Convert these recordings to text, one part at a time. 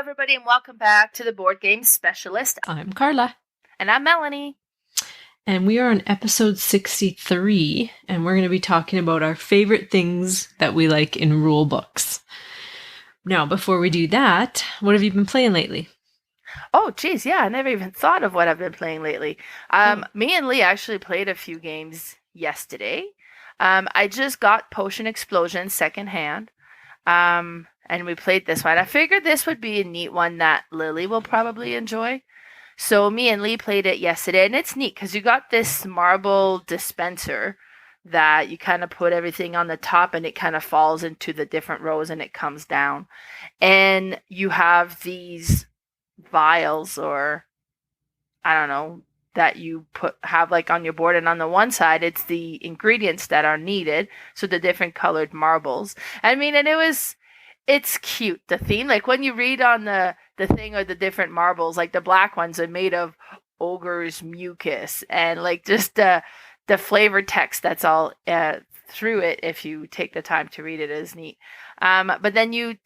everybody, and welcome back to the Board Game Specialist. I'm Carla. And I'm Melanie. And we are on episode 63, and we're going to be talking about our favorite things that we like in rule books. Now, before we do that, what have you been playing lately? Oh, geez, yeah, I never even thought of what I've been playing lately. Me and Lee actually played a few games yesterday. I just got Potion Explosion secondhand. And we played this one. I figured this would be a neat one that Lily will probably enjoy. So me and Lee played it yesterday, and it's neat because you got this marble dispenser that you kind of put everything on the top and it kind of falls into the different rows and it comes down. And you have these vials, or I don't know, that you have like on your board, and on the one side it's the ingredients that are needed, so the different colored marbles. I mean, and it's cute, the theme. Like when you read on the thing, or the different marbles, like the black ones are made of ogre's mucus, and like just the flavor text that's all through it, if you take the time to read it, is neat. But then you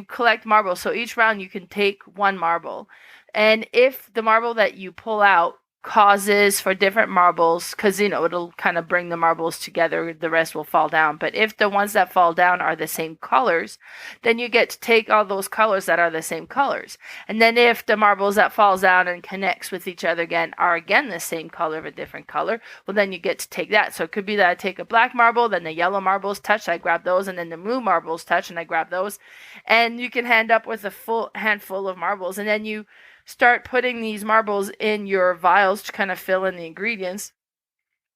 collect marbles, so each round you can take one marble, and if the marble that you pull out causes for different marbles, because it'll kind of bring the marbles together, the rest will fall down. But if the ones that fall down are the same colors, then you get to take all those colors that are the same colors. And then if the marbles that falls down and connects with each other again are again the same color of a different color, well, then you get to take that. So it could be that I take a black marble, then the yellow marbles touch, I grab those, and then the blue marbles touch and I grab those, and you can end up with a full handful of marbles. And then you start putting these marbles in your vials to kind of fill in the ingredients.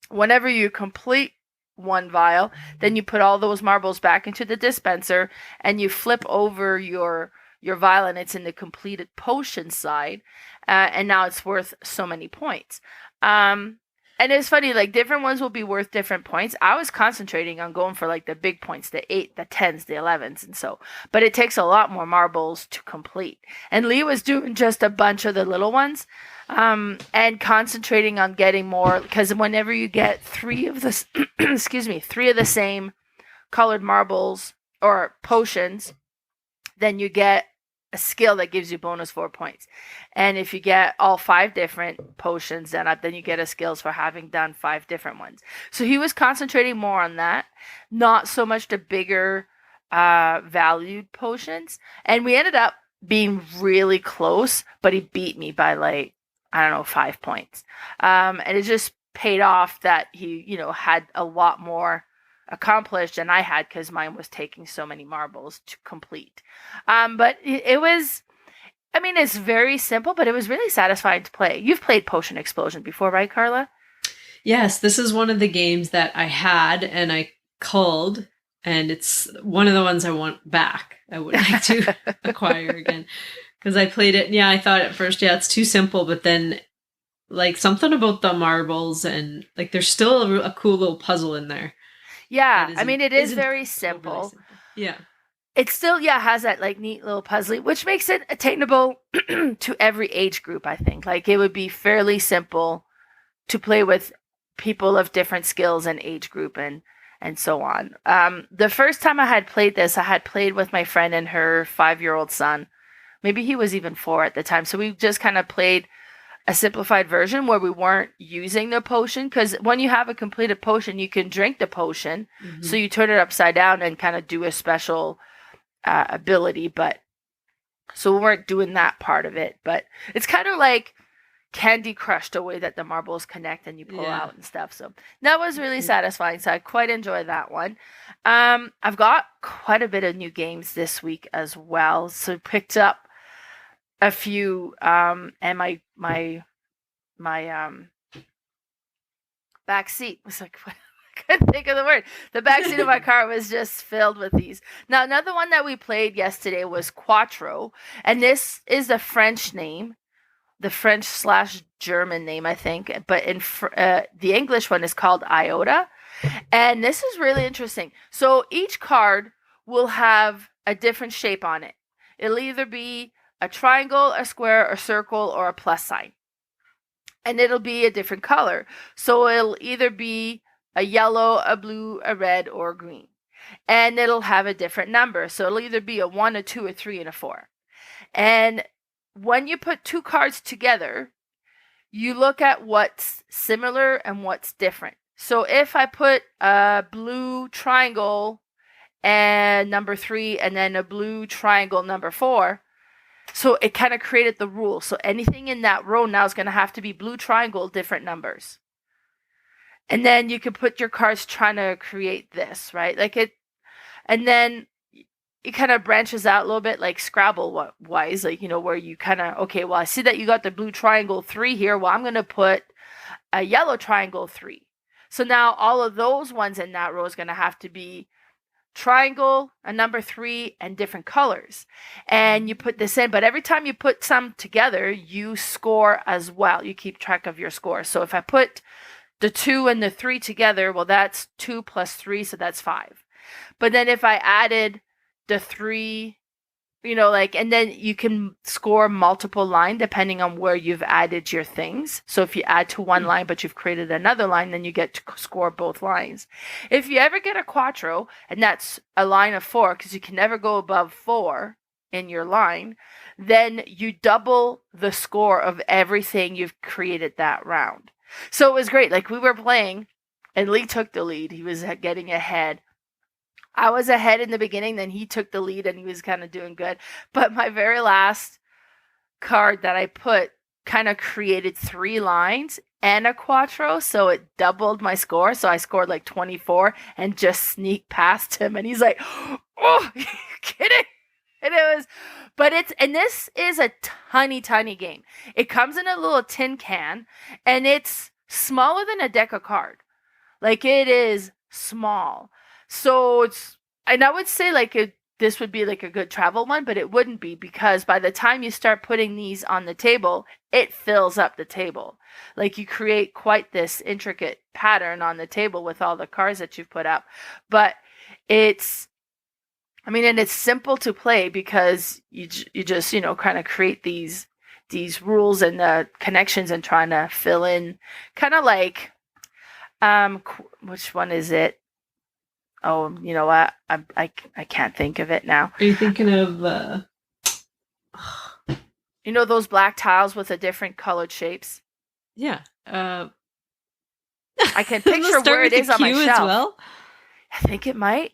Whenever you complete one vial, then you put all those marbles back into the dispenser and you flip over your vial, and it's in the completed potion side, and now it's worth so many points. And it's funny, like different ones will be worth different points. I was concentrating on going for like the big points, the 8, the 10s, the 11s, and so. But it takes a lot more marbles to complete. And Lee was doing just a bunch of the little ones, and concentrating on getting more, because whenever you get 3 of the, 3 of the same colored marbles or potions, then you get a skill that gives you bonus 4 points. And if you get all 5 different potions, then you get a skills for having done 5 different ones. So he was concentrating more on that, not so much the bigger valued potions. And we ended up being really close, but he beat me by 5 points. And it just paid off that he, had a lot more accomplished than I had, because mine was taking so many marbles to complete. But it was, it's very simple, but it was really satisfying to play. You've played Potion Explosion before, right, Carla? Yes, this is one of the games that I had and I culled, and it's one of the ones I want back. I would like to acquire again, because I played it. Yeah, I thought at first, it's too simple, but then something about the marbles, and there's still a cool little puzzle in there. Yeah, it is very simple. Yeah. It still, has that neat little puzzle, which makes it attainable to every age group, I think. It would be fairly simple to play with people of different skills and age group and so on. The first time I had played this, I had played with my friend and her 5-year-old son. Maybe he was even 4 at the time. So we just kind of played a simplified version where we weren't using the potion, because when you have a completed potion, you can drink the potion. Mm-hmm. So you turn it upside down and kind of do a special ability, but so we weren't doing that part of it. But it's kind of like Candy Crush, the way that the marbles connect and you pull out and stuff. So that was really satisfying. So I quite enjoyed that one. I've got quite a bit of new games this week as well. So picked up a few, and my back seat was I couldn't think of the word. The back seat of my car was just filled with these. Now, another one that we played yesterday was Quatro, and this is the French name, the French/German name, I think, but in the English one is called Iota, and this is really interesting. So each card will have a different shape on it. It'll either be a triangle, a square, a circle, or a plus sign. And it'll be a different color. So it'll either be a yellow, a blue, a red, or a green. And it'll have a different number. So it'll either be a 1, a 2, a 3, and a 4. And when you put two cards together, you look at what's similar and what's different. So if I put a blue triangle and number 3 and then a blue triangle number 4, so it kind of created the rule. So anything in that row now is going to have to be blue triangle, different numbers. And then you can put your cards trying to create this, right? Like it, and then it kind of branches out a little bit like Scrabble wise, like, where you kind of, okay, well, I see that you got the blue triangle 3 here. Well, I'm going to put a yellow triangle 3. So now all of those ones in that row is going to have to be triangle, a number 3, and different colors. And you put this in, but every time you put some together, you score as well. You keep track of your score. So if I put the 2 and the 3 together, well, that's 2 plus 3, so that's 5. But then if I added the 3, and then you can score multiple line depending on where you've added your things. So if you add to one line, but you've created another line, then you get to score both lines. If you ever get a Quatro, and that's a line of 4, because you can never go above 4 in your line, then you double the score of everything you've created that round. So it was great. Like we were playing and Lee took the lead. He was getting ahead. I was ahead in the beginning, then he took the lead and he was kind of doing good. But my very last card that I put kind of created 3 lines and a Quatro, so it doubled my score. So I scored like 24 and just sneaked past him. And he's like, oh, you kidding? And this is a tiny, tiny game. It comes in a little tin can and it's smaller than a deck of cards. Like it is small. So and I would say this would be like a good travel one, but it wouldn't be, because by the time you start putting these on the table, it fills up the table. Like you create quite this intricate pattern on the table with all the cards that you've put up. But it's simple to play because you just, kind of create these rules and the connections and trying to fill in kind of like, which one is it? Oh, you know what? I can't think of it now. Are you thinking of those black tiles with the different colored shapes? Yeah. I can picture where it is on my shelf. As well? I think it might.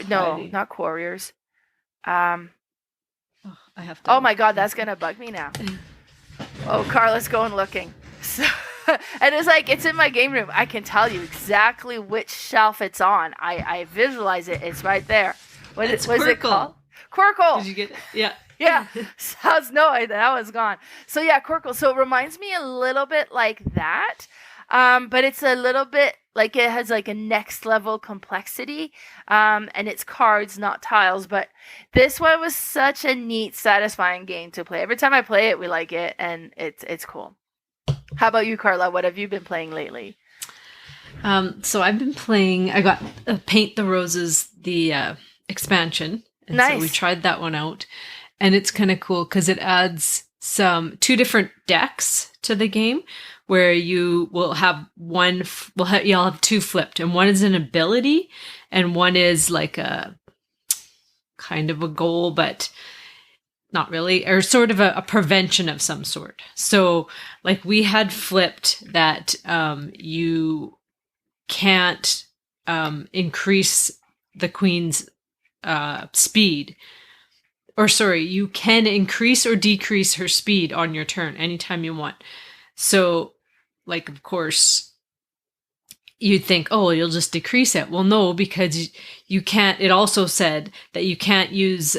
No, not Quarriers. I have to. Oh my God, that's gonna bug me now. Oh, Carla's going looking. So, and it's in my game room. I can tell you exactly which shelf it's on. I visualize it. It's right there. What is it called? Quirkle. Did you get it? Yeah. Yeah. That was gone. So yeah, Quirkle. So it reminds me a little bit like that. But it's a little bit like it has like a next level complexity. And it's cards, not tiles. But this one was such a neat, satisfying game to play. Every time I play it, we like it, and it's cool. How about you, Carla? What have you been playing lately? So I've been playing, I got Paint the Roses, the expansion. And nice. So we tried that one out. And it's kind of cool because it adds 2 different decks to the game where you will have you'll have 2 flipped. And one is an ability and one is like a kind of a goal, but not really, or sort of a prevention of some sort. So like we had flipped that you can't increase the queen's speed. Or sorry, you can increase or decrease her speed on your turn anytime you want. So like, of course, you'd think, oh, you'll just decrease it. Well, no, because you can't. It also said that you can't use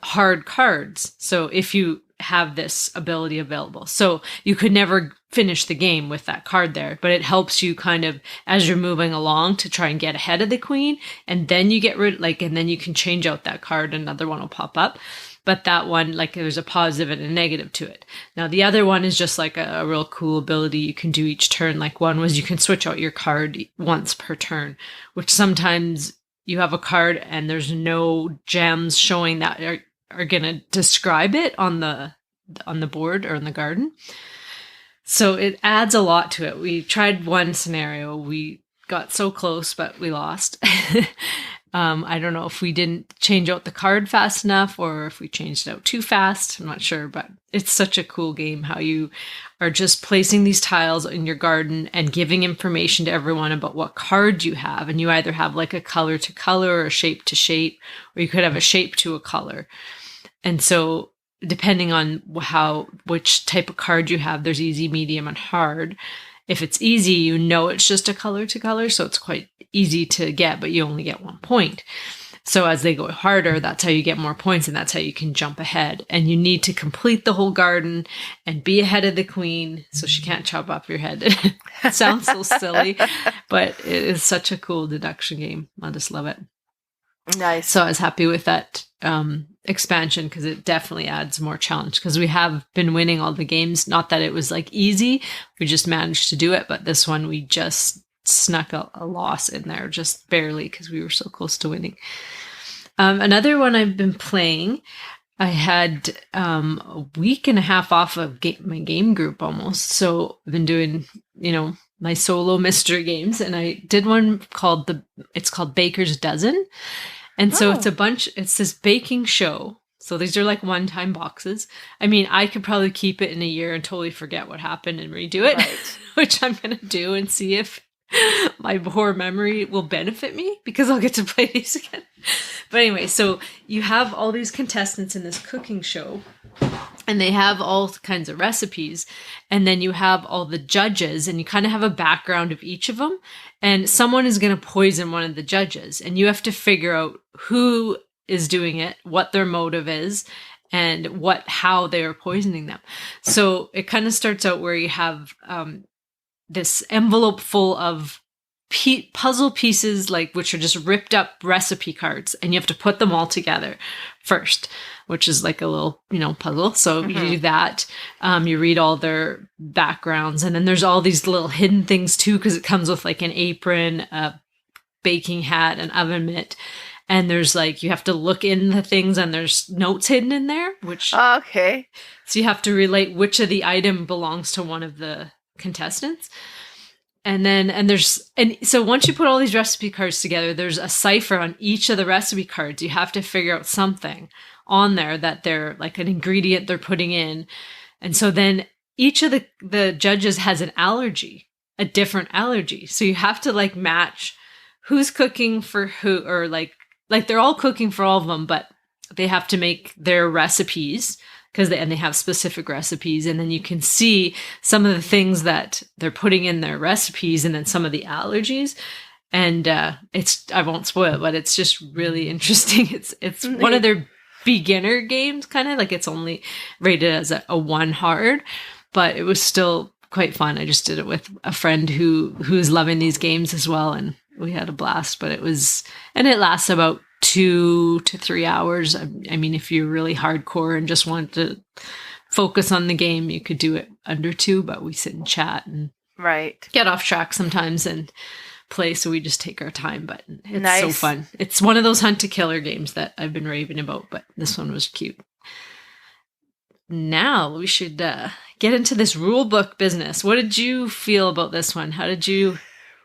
hard cards. So if you have this ability available, so you could never finish the game with that card there, but it helps you kind of as you're moving along to try and get ahead of the queen. And then you get and then you can change out that card. Another one will pop up. But that one, like there's a positive and a negative to it. Now the other one is just like a real cool ability you can do each turn. Like one was you can switch out your card once per turn, which sometimes you have a card and there's no gems showing that are going to describe it on the board or in the garden. So it adds a lot to it. We tried one scenario. We got so close, but we lost. I don't know if we didn't change out the card fast enough or if we changed it out too fast. I'm not sure, but it's such a cool game how you are just placing these tiles in your garden and giving information to everyone about what card you have. And you either have like a color to color or a shape to shape, or you could have a shape to a color. And so depending on which type of card you have, there's easy, medium, and hard. If it's easy, you know it's just a color to color, so it's quite easy to get, but you only get 1 point. So as they go harder, that's how you get more points, and that's how you can jump ahead. And you need to complete the whole garden and be ahead of the queen so she can't chop off your head. It sounds so silly, but it is such a cool deduction game. I just love it. Nice. So I was happy with that expansion because it definitely adds more challenge, because we have been winning all the games. Not that it was like easy, we just managed to do it, but this one we just snuck a loss in there just barely because we were so close to winning. Another one I've been playing, I had a week and a half off of my game group almost, so I've been doing my solo mystery games, and I did one called Baker's Dozen. And so it's this baking show. So these are like one-time boxes. I mean, I could probably keep it in a year and totally forget what happened and redo it, right. Which I'm going to do and see if my poor memory will benefit me, because I'll get to play these again. But anyway, so you have all these contestants in this cooking show, and they have all kinds of recipes. And then you have all the judges, and you kind of have a background of each of them. And someone is going to poison one of the judges, and you have to figure out who is doing it, what their motive is, and how they are poisoning them. So it kind of starts out where you have this envelope full of puzzle pieces, which are just ripped up recipe cards, and you have to put them all together first, which is like a little, puzzle. So you do that. You read all their backgrounds, and then there's all these little hidden things too, because it comes with like an apron, a baking hat, an oven mitt. And there's you have to look in the things, and there's notes hidden in there, which... Okay. So you have to relate which of the item belongs to one of the contestants. And so once you put all these recipe cards together, there's a cipher on each of the recipe cards. You have to figure out something on there that they're like an ingredient they're putting in. And so then each of the judges has an allergy, a different allergy. So you have to match who's cooking for who, or they're all cooking for all of them, but they have to make their recipes and they have specific recipes. And then you can see some of the things that they're putting in their recipes, and then some of the allergies. And I won't spoil it, but it's just really interesting. It's one of their beginner games, kind of it's only rated as a 1 hard, but it was still quite fun. I just did it with a friend who's loving these games as well, and we had a blast. But it lasts about 2 to 3 hours. I mean, if you're really hardcore and just want to focus on the game, you could do it under 2, but we sit and chat and get off track sometimes and play, so we just take our time. But it's so fun. It's one of those hunt to killer games that I've been raving about, but this one was cute. Now we should get into this rule book business. What did you feel about this one? How did you...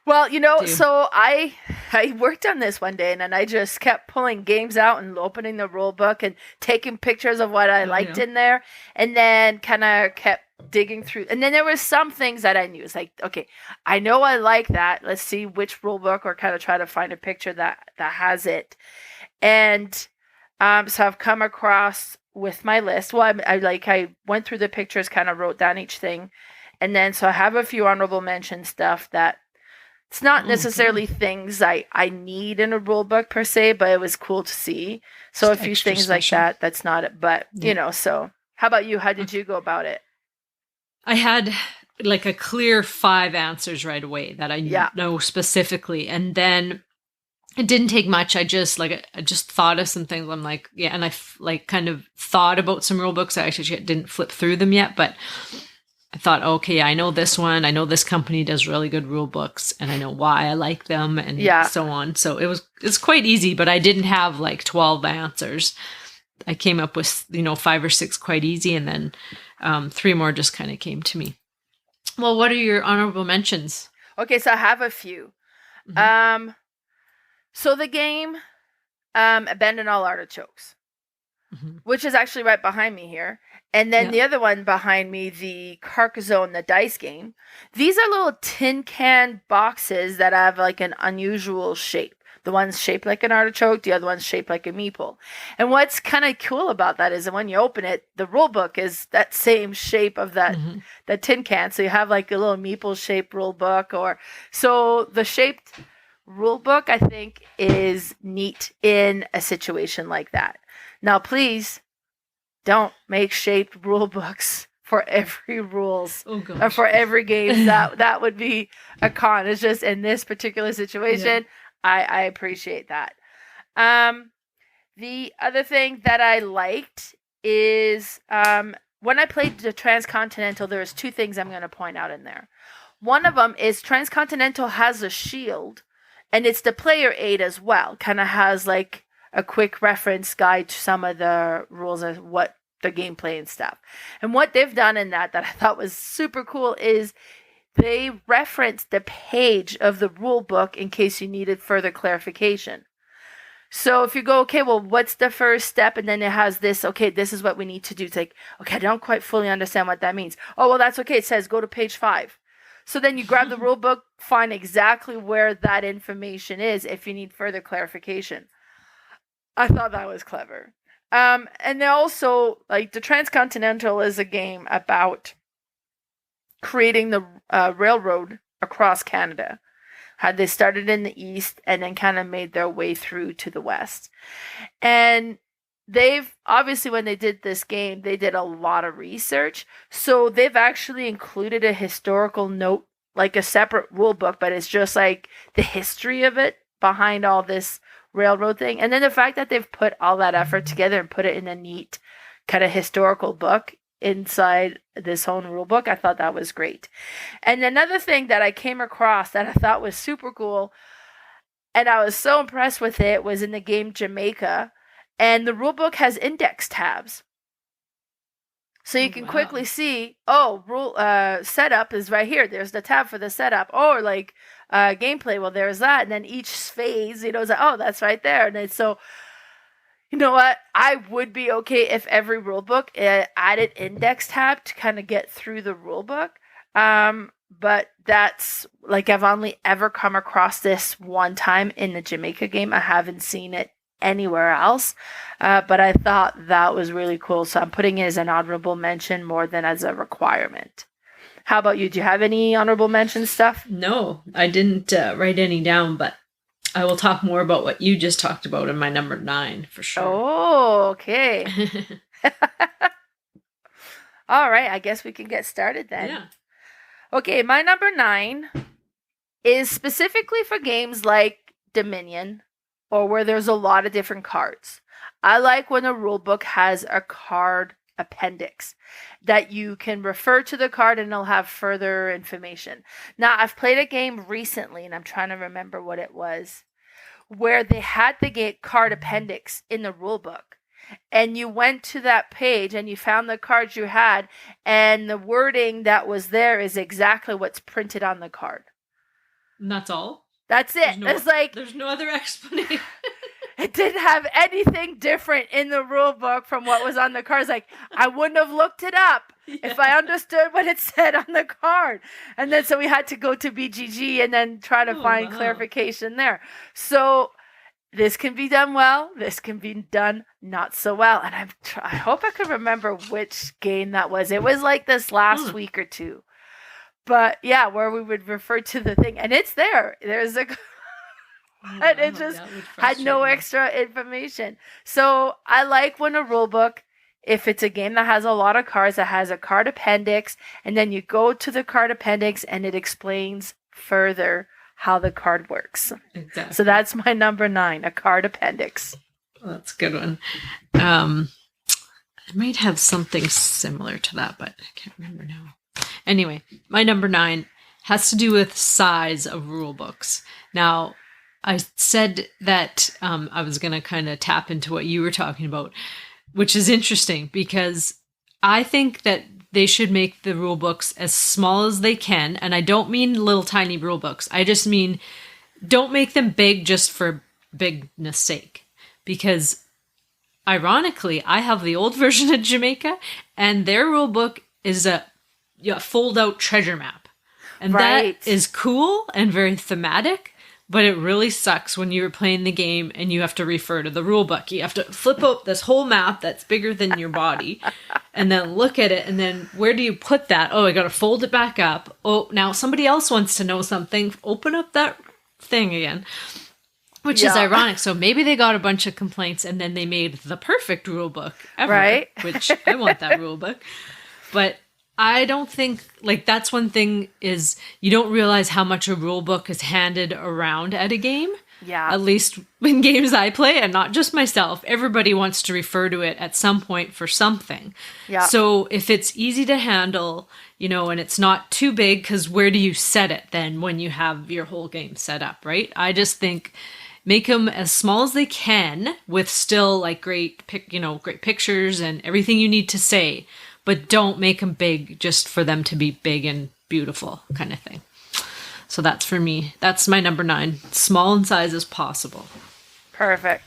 Well, so I worked on this one day, and then I just kept pulling games out and opening the rule book and taking pictures of what I liked in there, and then kind of kept digging through. And then there were some things that I knew. It's okay, I know I like that. Let's see which rule book, or kind of try to find a picture that has it. And so I've come across with my list. Well, I went through the pictures, kind of wrote down each thing, and then so I have a few honorable mention stuff that it's not necessarily things I need in a rule book per se, but it was cool to see. So a few things special. Like that's not it. But, so how about you? How did you go about it? I had a clear 5 answers right away that I know specifically. And then it didn't take much. I just thought of some things. I'm and I kind of thought about some rule books. I actually didn't flip through them yet, but I thought, okay, I know this one. I know this company does really good rule books, and I know why I like them, and so on. So it's quite easy, but I didn't have 12 answers. I came up with 5 or 6 quite easy, and then 3 more just kind of came to me. Well, what are your honorable mentions? Okay, so I have a few. Mm-hmm. So the game Abandon All Artichokes, which is actually right behind me here. And then the other one behind me, the Carcassonne the Dice Game. These are little tin can boxes that have like an unusual shape. The one's shaped like an artichoke, the other one's shaped like a meeple. And what's kind of cool about that is that when you open it, the rule book is that same shape of that tin can. So you have like a little meeple shaped rule book, or so the shaped rule book, I think, is neat in a situation like that. Now, please don't make shaped rule books for every rules or for every game. That would be a con. It's just in this particular situation, I appreciate that. The other thing that I liked is when I played the Transcontinental, there's two things I'm going to point out in there. One of them is Transcontinental has a shield, and it's the player aid as well. Kind of has like a quick reference guide to some of the rules of what the gameplay and stuff. And what they've done in that I thought was super cool is they referenced the page of the rule book in case you needed further clarification. So if you go, okay, well, what's the first step? And then it has this, okay, this is what we need to do. It's like, okay, I don't quite fully understand what that means. Oh, well, that's okay. It says go to page 5. So then you grab the rule book, find exactly where that information is if you need further clarification. I thought that was clever. And they also, like, the Transcontinental is a game about creating the railroad across Canada. How they started in the east and then kind of made their way through to the west. And they've, obviously when they did this game, they did a lot of research. So they've actually included a historical note, like a separate rule book, but it's just like the history of it behind all this railroad thing. And then the fact that they've put all that effort together and put it in a neat kind of historical book inside this whole rule book, I thought that was great. And another thing that I came across that I thought was super cool, and I was so impressed with it, was in the game Jamaica, and the rule book has index tabs. So you can quickly see, rule setup is right here. There's the tab for the setup. Or like gameplay, well, there's that. And then each phase, is like, oh, that's right there. And it's so, you know what? I would be okay if every rule book added index tab to kind of get through the rule book. But that's, like, I've only ever come across this one time in the Jamaica game. I haven't seen it anywhere else, but I thought that was really cool, so I'm putting it as an honorable mention more than as a requirement. How about you? Do you have any honorable mention stuff? No, I didn't write any down, but I will talk more about what you just talked about in my number 9 for sure. Oh, okay. All right, I guess we can get started then. Yeah. Okay, my number 9 is specifically for games like Dominion, or where there's a lot of different cards. I like when a rule book has a card appendix that you can refer to the card and it'll have further information. Now, I've played a game recently, and I'm trying to remember what it was, where they had the card appendix in the rule book. And you went to that page and you found the cards you had, and the wording that was there is exactly what's printed on the card. And that's all? That's it. There's no other explanation. It didn't have anything different in the rule book from what was on the cards. Like, I wouldn't have looked it up if I understood what it said on the card. And then so we had to go to BGG and then try to find clarification there. So this can be done well. This can be done not so well. And I hope I could remember which game that was. It was like this last week or two. But yeah, where we would refer to the thing, and it's there. There's a, and it just had no extra information. So I like when a rule book, if it's a game that has a lot of cards, that has a card appendix, and then you go to the card appendix and it explains further how the card works. Exactly. So that's my number 9, a card appendix. Well, that's a good one. I might have something similar to that, but I can't remember now. Anyway, my number 9 has to do with size of rule books. Now, I said that I was going to kind of tap into what you were talking about, which is interesting because I think that they should make the rule books as small as they can. And I don't mean little tiny rule books. I just mean don't make them big just for bigness sake. because ironically, I have the old version of Jamaica, and their rule book is a fold-out treasure map. And Right. that is cool and very thematic, but it really sucks when you're playing the game and you have to refer to the rule book. You have to flip up this whole map that's bigger than your body and then look at it, and then where do you put that? Oh, I got to fold it back up. Oh, now somebody else wants to know something. Open up that thing again. Which is ironic. So maybe they got a bunch of complaints and then they made the perfect rule book ever. Right. Which I want that rule book. But I don't think, like, that's one thing is you don't realize how much a rule book is handed around at a game. Yeah. At least in games I play, and not just myself. Everybody wants to refer to it at some point for something. Yeah. So if it's easy to handle, and it's not too big, because where do you set it then when you have your whole game set up, right? I just think make them as small as they can with still like great pictures and everything you need to say, but don't make them big just for them to be big and beautiful kind of thing. So that's for me. That's my number 9. Small in size as possible. Perfect.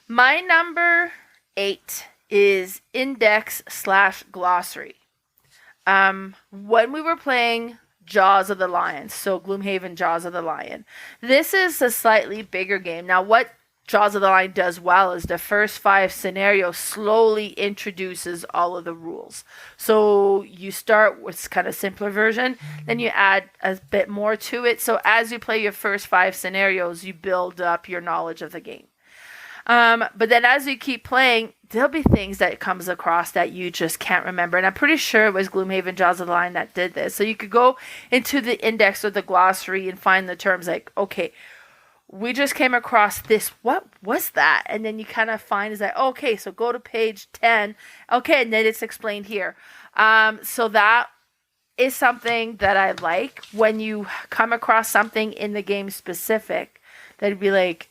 My number 8 is Index/Glossary. When we were playing Jaws of the Lion, so Gloomhaven Jaws of the Lion, this is a slightly bigger game. Now, what Jaws of the Lion does well is the first 5 scenarios slowly introduces all of the rules. So you start with kind of simpler version, then you add a bit more to it. So as you play your first 5 scenarios, you build up your knowledge of the game. But then as you keep playing, there'll be things that comes across that you just can't remember. And I'm pretty sure it was Gloomhaven Jaws of the Lion that did this. So you could go into the index or the glossary and find the terms like, okay, we just came across this. What was that? And then you kind of find is that, okay, so go to page 10. Okay, and then it's explained here. So that is something that I like when you come across something in the game specific that'd be like,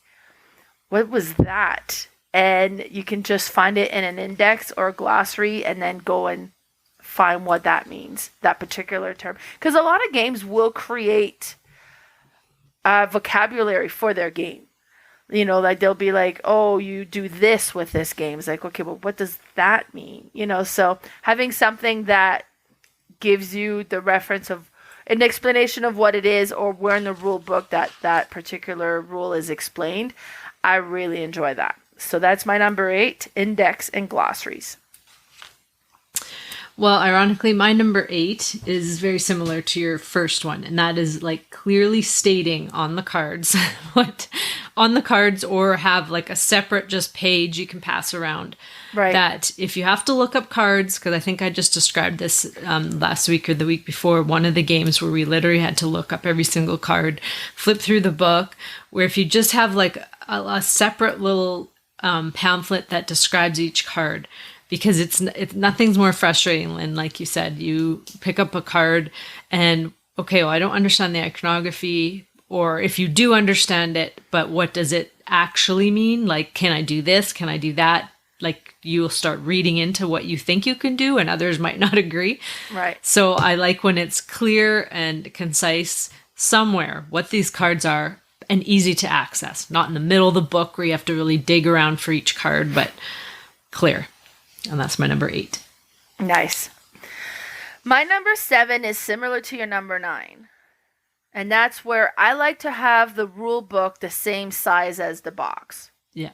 what was that? And you can just find it in an index or a glossary and then go and find what that means, that particular term. Because a lot of games will create vocabulary for their game. Like they'll be like, oh, you do this with this game. It's like, okay, well, what does that mean? So having something that gives you the reference of an explanation of what it is, or where in the rule book that particular rule is explained, I really enjoy that. So that's my number 8, index and glossaries. Well, ironically, my number 8 is very similar to your first one, and that is like clearly stating on the cards or have like a separate just page you can pass around. Right. That if you have to look up cards, because I think I just described this last week or the week before, one of the games where we literally had to look up every single card, flip through the book, where if you just have like a separate little pamphlet that describes each card, because it's nothing's more frustrating than, like you said, you pick up a card and, okay, well, I don't understand the iconography, or if you do understand it, but what does it actually mean? Like, can I do this? Can I do that? Like, you'll start reading into what you think you can do, and others might not agree. Right. So I like when it's clear and concise somewhere what these cards are and easy to access. Not in the middle of the book where you have to really dig around for each card, but clear. And that's my number 8. Nice. My number 7 is similar to your number 9. And that's where I like to have the rule book the same size as the box. Yeah.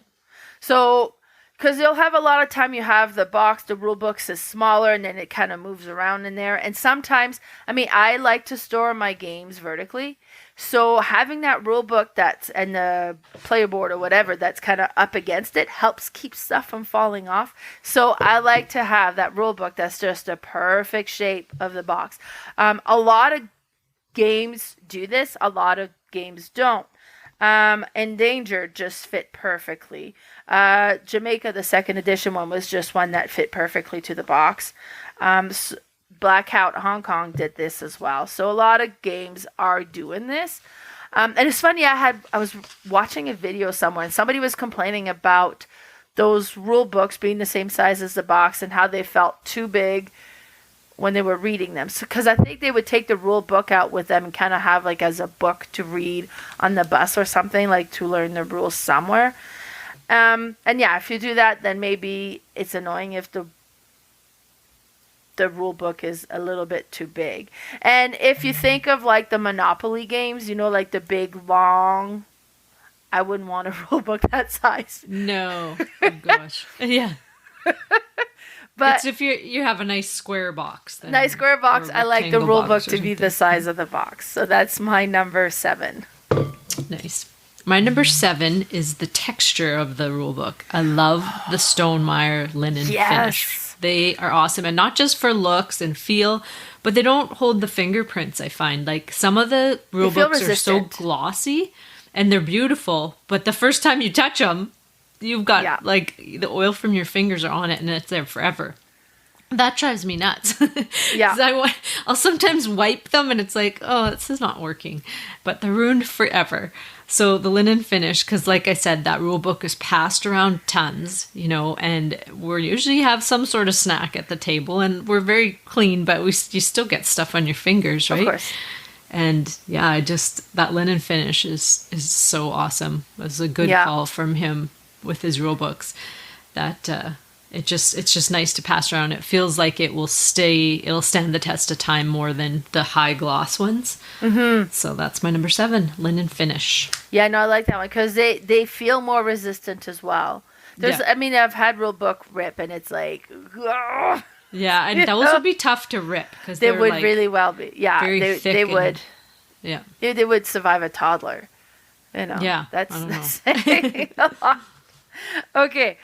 So, because you'll have a lot of time you have the box, the rule book is smaller, and then it kind of moves around in there. And sometimes, I like to store my games vertically. So having that rule book and the player board or whatever that's kind of up against it helps keep stuff from falling off. So I like to have that rule book that's just a perfect shape of the box. A lot of games do this. A lot of games don't. Endangered just fit perfectly. Jamaica, the second edition one, was just one that fit perfectly to the box. Blackout Hong Kong did this as well. So a lot of games are doing this. And it's funny, I was watching a video somewhere and somebody was complaining about those rule books being the same size as the box and how they felt too big when they were reading them. Because I think they would take the rule book out with them and kind of have like as a book to read on the bus or something, like to learn the rules somewhere. And yeah, if you do that, then maybe it's annoying if the rule book is a little bit too big. And if you think of like the Monopoly games, you know, like the big long, I wouldn't want a rule book that size. No. Oh gosh. Yeah. But it's if you have a nice square box. Then, nice square box. I like the rule book to be the size of the box. So that's my number 7. Nice. My number 7 is the texture of the rule book. I love the Stonemaier linen finish. They are awesome, and not just for looks and feel, but they don't hold the fingerprints, I find. Like, some of the rule books are so glossy, and they're beautiful, but the first time you touch them, you've got, like, the oil from your fingers are on it, and it's there forever. That drives me nuts. Yeah. I'll sometimes wipe them, and it's like, oh, this is not working. But they're ruined forever. So the linen finish, because like I said, that rule book is passed around tons, you know, and we usually have some sort of snack at the table, and we're very clean, but you still get stuff on your fingers, right? Of course. And yeah, that linen finish is so awesome. It was a good call from him with his rule books. That it's just nice to pass around. It feels like it'll stand the test of time more than the high gloss ones. Mm-hmm. So that's my number 7, linen finish. Yeah, no, I like that one because they feel more resistant as well. I mean, I've had rule book rip, and it's like, ugh. Yeah, and those would be tough to rip because they would like really well be. Yeah, very thick. They would. Yeah, they would survive a toddler. You know. Yeah, that's saying a lot. Okay.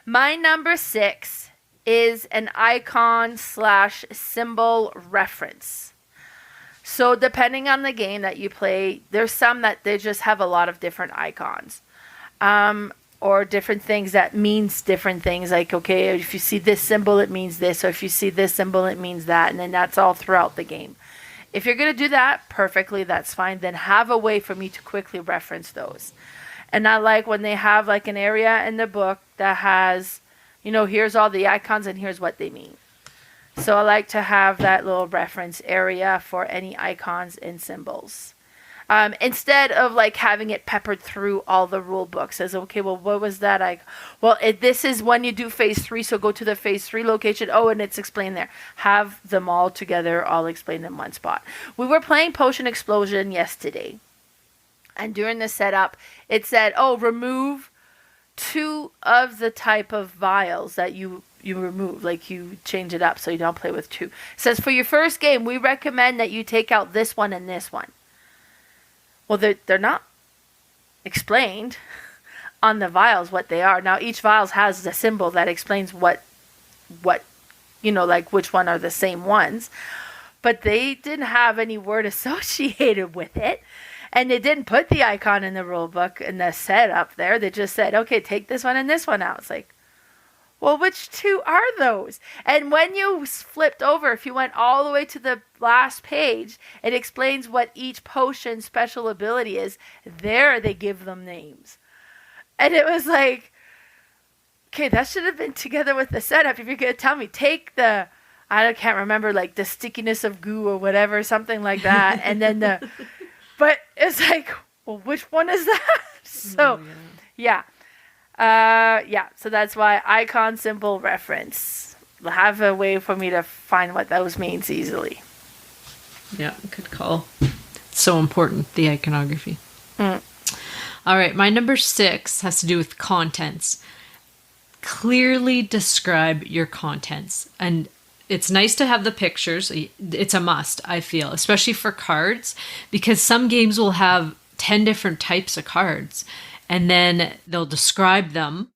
My number 6 is an icon/symbol reference. So depending on the game that you play, there's some that they just have a lot of different icons. Or different things that means different things. Like, okay, if you see this symbol, it means this. Or if you see this symbol, it means that. And then that's all throughout the game. If you're going to do that, perfectly, that's fine. Then have a way for me to quickly reference those. And I like when they have like an area in the book that has, you know, here's all the icons and here's what they mean. So I like to have that little reference area for any icons and symbols. Instead of like having it peppered through all the rule books as, okay, well, what was that? This is when you do phase 3, so go to the phase 3 location. Oh, and it's explained there. Have them all together, all explained in one spot. We were playing Potion Explosion yesterday. And during the setup, it said, remove 2 of the type of vials that you remove. Like, you change it up so you don't play with 2. It says, for your first game, we recommend that you take out this one and this one. Well, they're not explained on the vials what they are. Now, each vial has a symbol that explains what you know, like which one are the same ones. But they didn't have any word associated with it. And they didn't put the icon in the rule book in the setup there. They just said, okay, take this one and this one out. It's like, well, which 2 are those? And when you flipped over, if you went all the way to the last page, it explains what each potion special ability is. There they give them names. And it was like, okay, that should have been together with the setup. If you're going to tell me, take I can't remember, like the stickiness of goo or whatever, something like that. And then but it's like, well, which one is that? So, yeah. So that's why icon, symbol, reference. Have a way for me to find what those means easily. Yeah, good call. It's so important, the iconography. All right, my number 6 has to do with contents. Clearly describe your contents. And it's nice to have the pictures. It's a must, I feel, especially for cards, because some games will have 10 different types of cards, and then they'll describe them,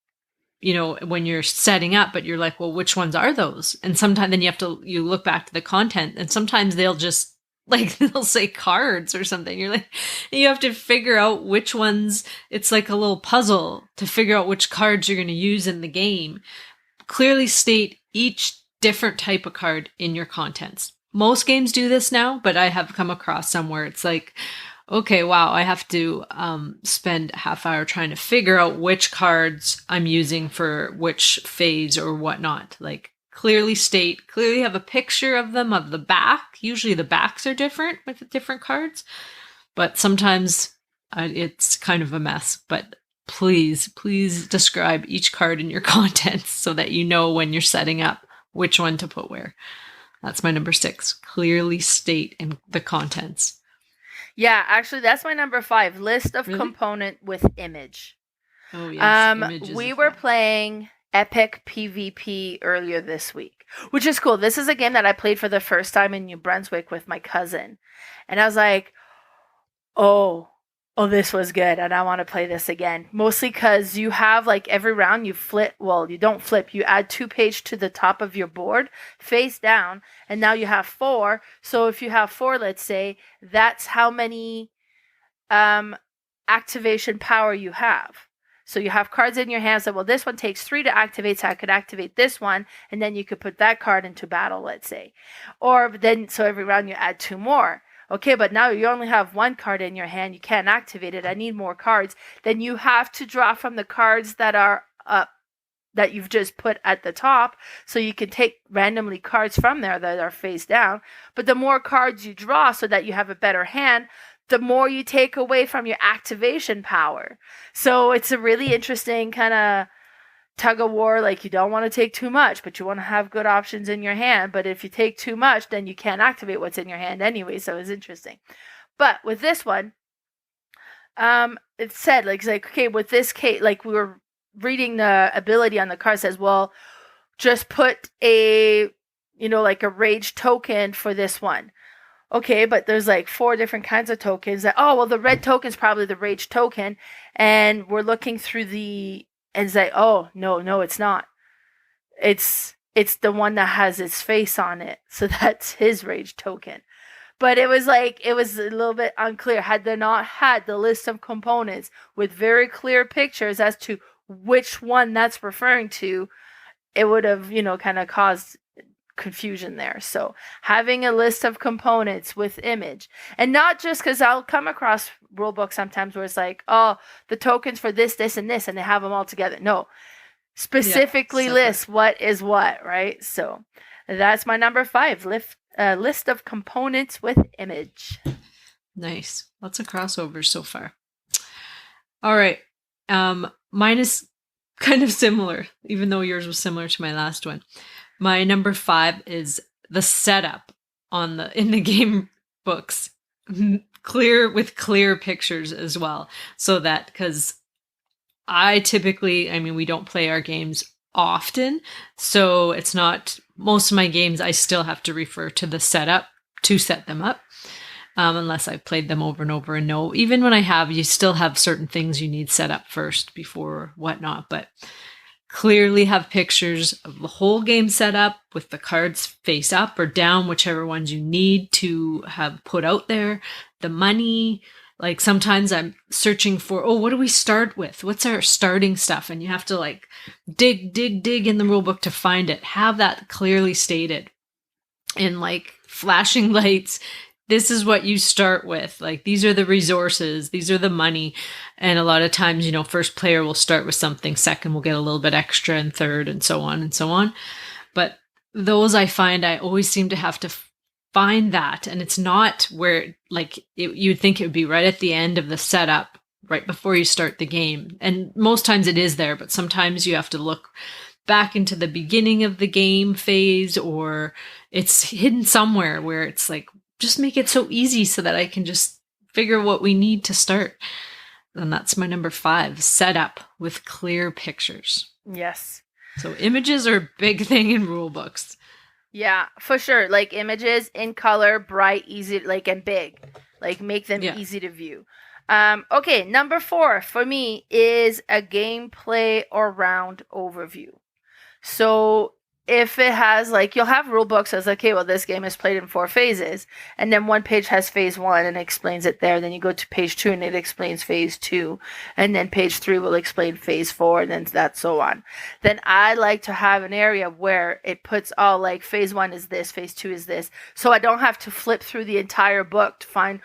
you know, when you're setting up, but you're like, well, which ones are those? And sometimes then you look back to the content, and sometimes they'll just they'll say cards or something. You're like, you have to figure out which ones. It's like a little puzzle to figure out which cards you're going to use in the game. Clearly state each different type of card in your contents. Most games do this now, but I have come across some where it's like, okay, wow, I have to spend a half hour trying to figure out which cards I'm using for which phase or whatnot. Like, clearly have a picture of them, of the back. Usually the backs are different with the different cards, but sometimes it's kind of a mess. But please describe each card in your contents so that you know when you're setting up which one to put where. That's my number 6. Clearly state in the contents. Yeah, actually, that's my number 5. List of Really? component with image. Oh, yes. Images We of were that. playing Epic PvP earlier this week, which is cool. This is a game that I played for the first time in New Brunswick with my cousin. And I was like, oh, this was good. And I want to play this again. Mostly because you have like every round you flip. Well, you don't flip. You add 2 pages to the top of your board face down. And now you have 4. So if you have 4, let's say, that's how many activation power you have. So you have cards in your hands that, well, this one takes 3 to activate, so I could activate this one, and then you could put that card into battle, let's say. Or then, so every round you add 2 more. Okay, but now you only have 1 card in your hand. You can't activate it. I need more cards. Then you have to draw from the cards that are up, that you've just put at the top. So you can take randomly cards from there that are face down. But the more cards you draw so that you have a better hand, the more you take away from your activation power. So it's a really interesting kind of tug of war. Like, you don't want to take too much, but you want to have good options in your hand. But if you take too much, then you can't activate what's in your hand anyway. So it's interesting. But with this one, it said, like, okay, with this case, like, we were reading the ability on the card, says, well, just put a, like a rage token for this one. Okay, but there's like 4 different kinds of tokens that, oh, well, the red token is probably the rage token. And we're looking through and say, oh, no, it's not. It's the one that has its face on it. So that's his rage token. But it was a little bit unclear. Had they not had the list of components with very clear pictures as to which one that's referring to, it would have, kind of caused confusion there. So having a list of components with image, and not just, because I'll come across rulebooks sometimes where it's like, oh, the tokens for this, and this, and they have them all together. No, specifically list what is what, right? So that's my number 5, list of components with image. Nice. Lots of crossovers so far. All right. Mine is kind of similar, even though yours was similar to my last one. My number 5 is the setup in the game books, clear pictures as well. So that, because we don't play our games often, so it's not, most of my games I still have to refer to the setup to set them up, unless I've played them over and over and know. Even when I have, you still have certain things you need set up first before whatnot, but clearly have pictures of the whole game set up with the cards face up or down, whichever ones you need to have put out there. The money, like sometimes I'm searching for, what do we start with? What's our starting stuff? And you have to like dig in the rulebook to find it. Have that clearly stated in like flashing lights. This is what you start with. Like, these are the resources, these are the money. And a lot of times, first player will start with something, second will get a little bit extra, and third, and so on and so on. But those, I find I always seem to have to find that. And it's not where, like, you'd think it would be right at the end of the setup, right before you start the game. And most times it is there, but sometimes you have to look back into the beginning of the game phase, or it's hidden somewhere where it's like, just make it so easy so that I can just figure what we need to start. And that's my number 5, set up with clear pictures. Yes. So images are a big thing in rule books. Yeah, for sure. Like, images in color, bright, easy, like, and big. Like, make them easy to view. Okay, number 4 for me is a gameplay or round overview. So if it has, like, you'll have rule books as, okay, well, this game is played in 4 phases, and then one page has phase 1 and explains it there. Then you go to page 2 and it explains phase 2, and then page 3 will explain phase 4, and then that so on. Then I like to have an area where it puts all, like, phase 1 is this, phase 2 is this, so I don't have to flip through the entire book to find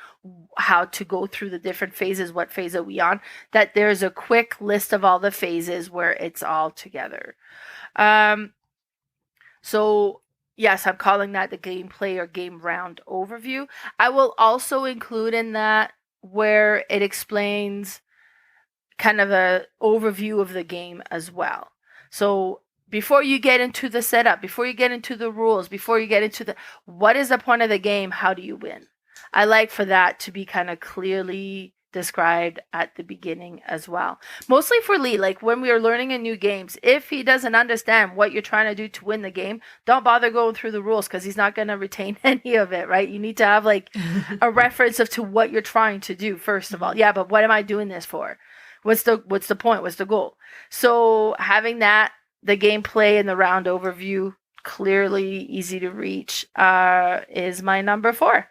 how to go through the different phases, what phase are we on, that there's a quick list of all the phases where it's all together. So yes, I'm calling that the gameplay or game round overview. I will also include in that where it explains kind of a overview of the game as well. So before you get into the setup, before you get into the rules, before you get into the what is the point of the game, how do you win? I like for that to be kind of clearly described at the beginning as well. Mostly for Lee, like when we are learning in new games, if he doesn't understand what you're trying to do to win the game, don't bother going through the rules because he's not going to retain any of it, right? You need to have like a reference of to what you're trying to do first of all. Yeah, but what am I doing this for? What's the point? What's the goal? So having that, the gameplay and the round overview clearly easy to reach is my number 4.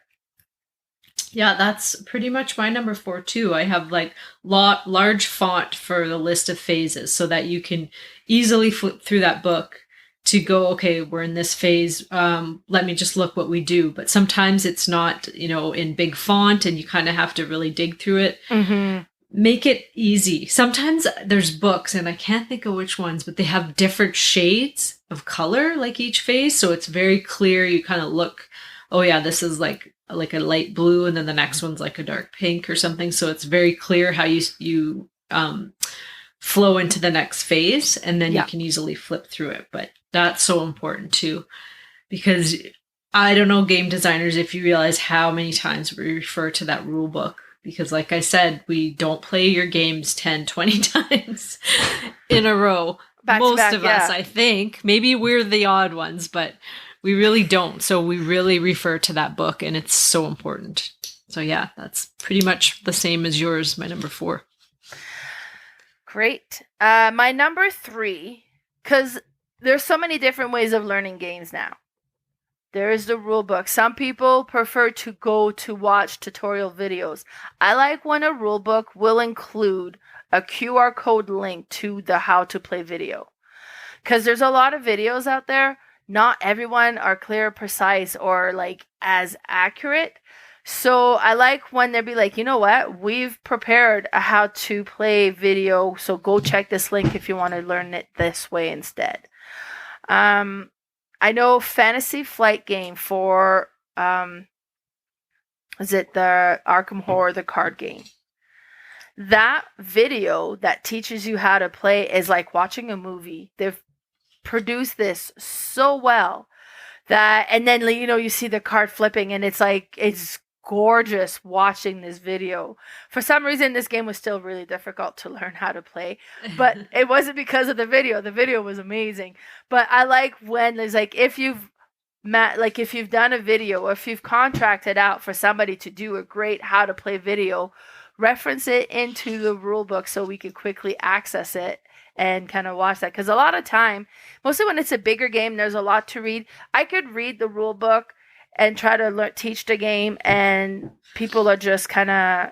Yeah, that's pretty much my number 4 too. I have like large font for the list of phases so that you can easily flip through that book to go, okay, we're in this phase. Let me just look what we do. But sometimes it's not, in big font and you kind of have to really dig through it. Mm-hmm. Make it easy. Sometimes there's books, and I can't think of which ones, but they have different shades of color, like each phase. So it's very clear. You kind of look, oh yeah, this is like a light blue, and then the next one's like a dark pink or something. So it's very clear how you flow into the next phase, and then you can easily flip through it. But that's so important too, because I don't know, game designers, if you realize how many times we refer to that rule book. Because like I said, we don't play your games 10, 20 times in a row. Most of us, I think. Maybe we're the odd ones, but we really don't. So we really refer to that book, and it's so important. So yeah, that's pretty much the same as yours, my number 4. Great. My number 3, because there's so many different ways of learning games now. There is the rule book. Some people prefer to go to watch tutorial videos. I like when a rule book will include a QR code link to the how to play video. Because there's a lot of videos out there. Not everyone are clear, precise, or like as accurate. So I like when they'll be like, you know what? We've prepared a how to play video. So go check this link if you want to learn it this way instead. I know Fantasy Flight Game for, is it the Arkham Horror, the card game? That video that teaches you how to play is like watching a movie. They've produced this so well that, and then, you see the card flipping and it's like, it's gorgeous watching this video. For some reason, this game was still really difficult to learn how to play, but it wasn't because of the video. The video was amazing. But I like when there's like, if you've done a video, or if you've contracted out for somebody to do a great how to play video, reference it into the rule book so we can quickly access it and kind of watch that. Because a lot of time, mostly when it's a bigger game, there's a lot to read. I could read the rule book and try to teach the game, and people are just kind of,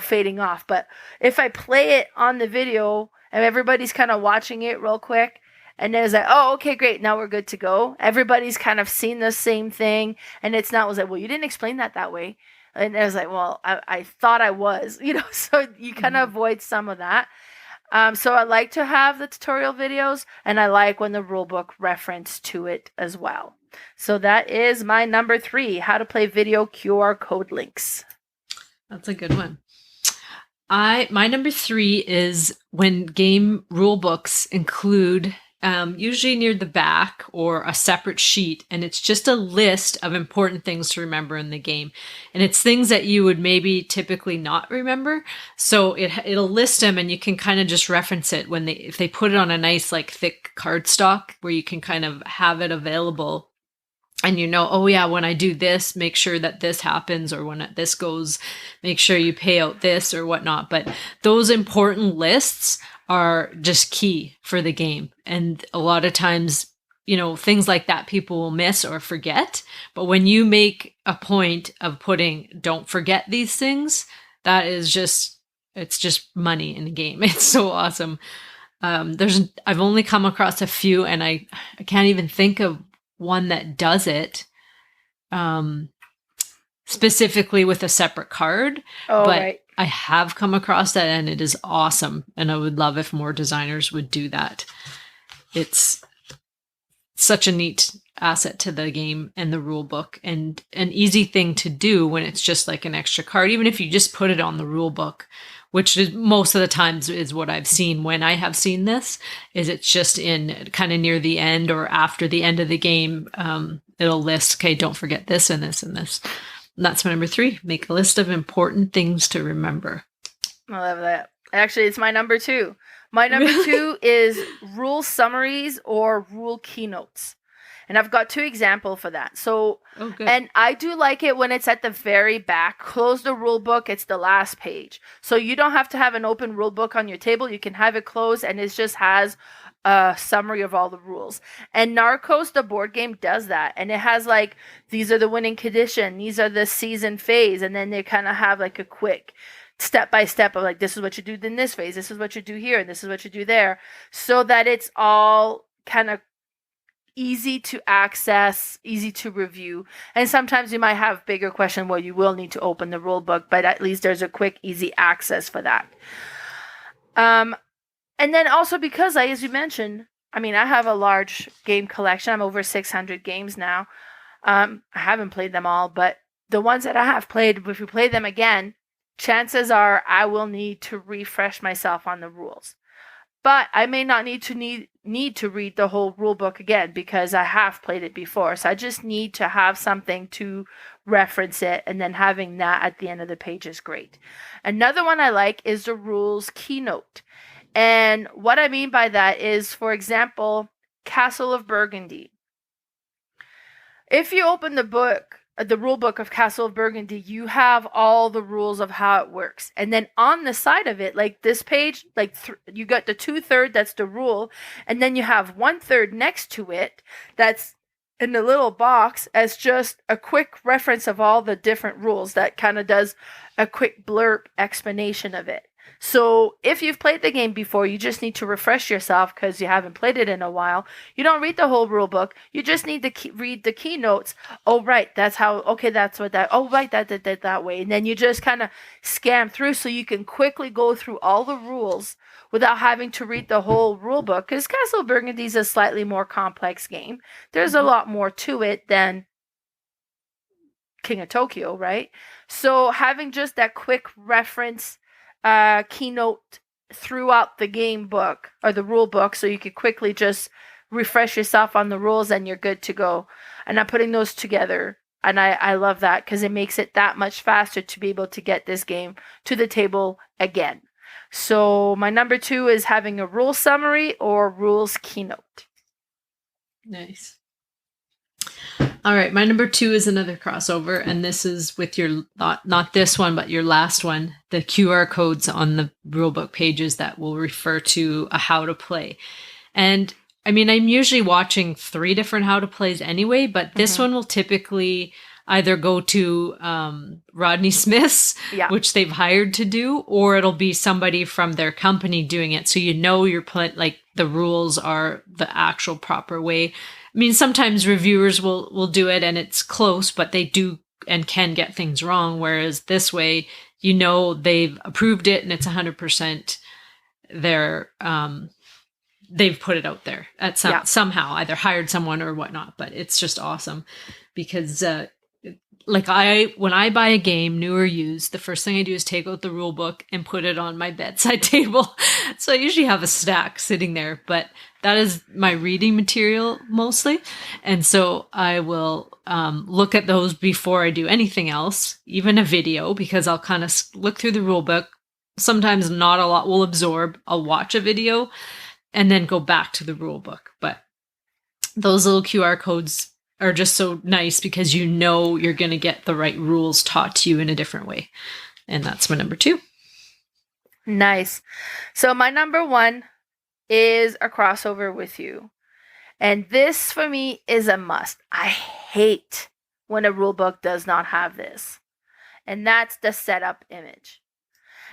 fading off. But if I play it on the video and everybody's kind of watching it real quick, and then it's like, oh, okay, great, now we're good to go. Everybody's kind of seen the same thing, and it's not, was like, well, you didn't explain that way. And I was like, well, I thought I was, so you kind of avoid some of that. So I like to have the tutorial videos, and I like when the rulebook reference to it as well. So that is my number 3, how to play video QR code links. That's a good one. My number 3 is when game rule books include usually near the back or a separate sheet, and it's just a list of important things to remember in the game, and it's things that you would maybe typically not remember. So it'll list them, and you can kind of just reference it if they put it on a nice like thick cardstock where you can kind of have it available. And oh yeah, when I do this, make sure that this happens, or when this goes, make sure you pay out this or whatnot. But those important lists are just key for the game. And a lot of times, things like that people will miss or forget. But when you make a point of don't forget these things, that is it's just money in the game. It's so awesome. I've only come across a few, and I can't even think of one that does it specifically with a separate card. Oh, but right. I have come across that, and it is awesome. And I would love if more designers would do that. It's such a neat asset to the game and the rule book, and an easy thing to do when it's just like an extra card, even if you just put it on the rule book, which is most of the times is what I've seen when I have seen this, is it's just in kind of near the end or after the end of the game. It'll list, okay, don't forget this and this and this. And that's my number 3. Make a list of important things to remember. I love that. Actually, it's my number 2. My number 2 is rule summaries or rule keynotes. And I've got 2 examples for that. So, and I do like it when it's at the very back. Close the rule book. It's the last page. So you don't have to have an open rule book on your table. You can have it closed and it just has a summary of all the rules. And Narcos, the board game, does that. And it has like, these are the winning condition. These are the season phase. And then they kind of have like a quick step by step of like, this is what you do in this phase. This is what you do here. And this is what you do there. So that it's all kind of easy to access, easy to review. And sometimes you might have bigger questions where you will need to open the rule book, but at least there's a quick, easy access for that. And then also because as you mentioned, I mean, I have a large game collection. I'm over 600 games now. I haven't played them all, but the ones that I have played, if you play them again, chances are I will need to refresh myself on the rules. But I may not need to read the whole rule book again because I have played it before. So I just need to have something to reference it, and then having that at the end of the page is great. Another one I like is the rules keynote. And what I mean by that is, for example, Castle of Burgundy. If you open the book, the rule book of Castle of Burgundy, you have all the rules of how it works. And then on the side of it, like this page, like you got the 2/3, that's the rule. And then you have 1/3 next to it that's in the little box as just a quick reference of all the different rules that kind of does a quick blurb explanation of it. So if you've played the game before, you just need to refresh yourself because you haven't played it in a while. You don't read the whole rule book. You just need to read the keynotes. Oh, right. That's how. Okay, that's what that. Oh, right. That way. And then you just kind of scan through so you can quickly go through all the rules without having to read the whole rule book. Because Castle of Burgundy is a slightly more complex game. There's a lot more to it than King of Tokyo, right? So having just that quick reference keynote throughout the game book or the rule book, so you could quickly just refresh yourself on the rules and you're good to go. And I'm putting those together, and I love that because it makes it that much faster to be able to get this game to the table again. So my number 2 is having a rule summary or rules keynote. Nice. All right, my number 2 is another crossover, and this is with your, not this one, but your last one, the QR codes on the rulebook pages that will refer to a how to play. And I mean, I'm usually watching 3 different how to plays anyway, but this one will typically either go to Rodney Smith's, which they've hired to do, or it'll be somebody from their company doing it. So you know you're like the rules are the actual proper way. I mean, sometimes reviewers will do it and it's close, but they do and can get things wrong. Whereas this way, you know, they've approved it and it's 100% they've put it out there at somehow, either hired someone or whatnot. But it's just awesome because, like when I buy a game, new or used, the first thing I do is take out the rule book and put it on my bedside table. So I usually have a stack sitting there, but that is my reading material mostly. And so I will look at those before I do anything else, even a video, because I'll kind of look through the rule book. Sometimes not a lot will absorb. I'll watch a video and then go back to the rule book. But those little QR codes are just so nice because you know you're going to get the right rules taught to you in a different way. And that's my number 2. Nice. So my number 1 is a crossover with you. And this for me is a must. I hate when a rule book does not have this. And that's the setup image.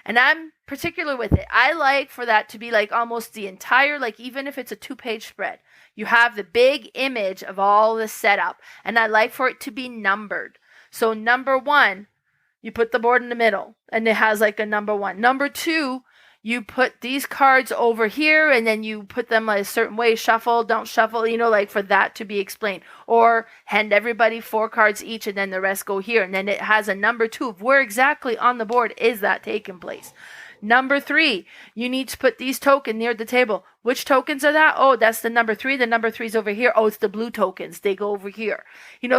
And I'm particular with it. I like for that to be like almost the entire, like even if it's a 2-page spread, you have the big image of all the setup. And I like for it to be numbered. So number 1, you put the board in the middle and it has like a number 1. Number 2, you put these cards over here and then you put them like a certain way, shuffle, don't shuffle, like for that to be explained. Or hand everybody 4 cards each and then the rest go here. And then it has a number 2 of where exactly on the board is that taking place. Number 3, you need to put these tokens near the table. Which tokens are that? Oh, that's the number 3. The number 3's over here. Oh, it's the blue tokens. They go over here.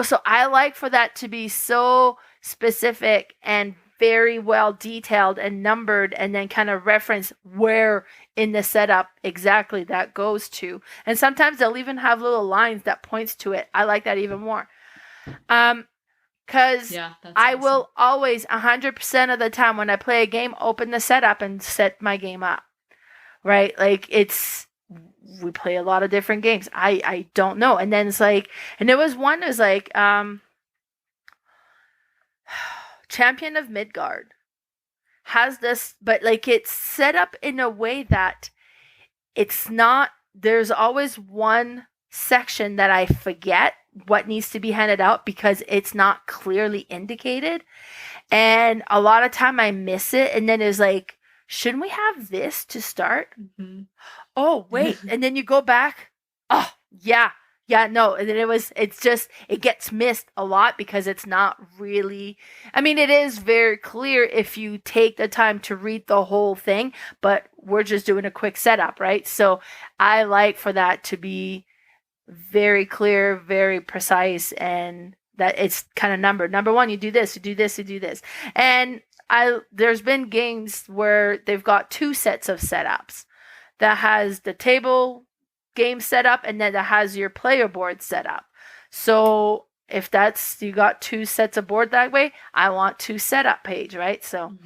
So I like for that to be so specific and very well detailed and numbered, and then kind of reference where in the setup exactly that goes to. And sometimes they'll even have little lines that points to it. I like that even more. Because I will always, 100% of the time when I play a game, open the setup and set my game up. Right? Like, we play a lot of different games. I don't know. And then it's like, and there was one that was like, Champion of Midgard has this, but like it's set up in a way that it's not, there's always one section that I forget what needs to be handed out because it's not clearly indicated. And a lot of time I miss it. And then it's like, shouldn't we have this to start? Mm-hmm. Oh, wait. And then you go back. Oh, yeah. Yeah, no, and it gets missed a lot because it's not really, it is very clear if you take the time to read the whole thing, but we're just doing a quick setup, right? So I like for that to be very clear, very precise, and that it's kind of numbered. Number 1, you do this, you do this, you do this. And there's been games where they've got 2 sets of setups that has the table game set up and then that has your player board set up. So if you got 2 sets of board that way, I want 2 setup page, right? So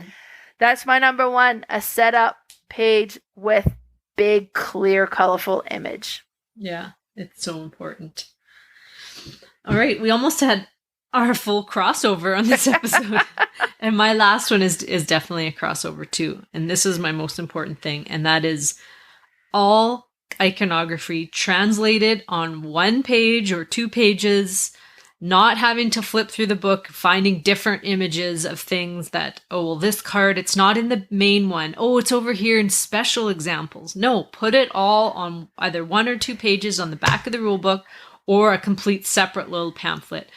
that's my number 1, a setup page with big, clear, colorful image. Yeah, it's so important. All right, we almost had our full crossover on this episode. And my last one is definitely a crossover too. And this is my most important thing, and that is all iconography translated on 1 page or 2 pages, not having to flip through the book, finding different images of things that, oh, well, this card, it's not in the main one. Oh, it's over here in special examples. No, put it all on either 1 or 2 pages on the back of the rule book or a complete separate little pamphlet,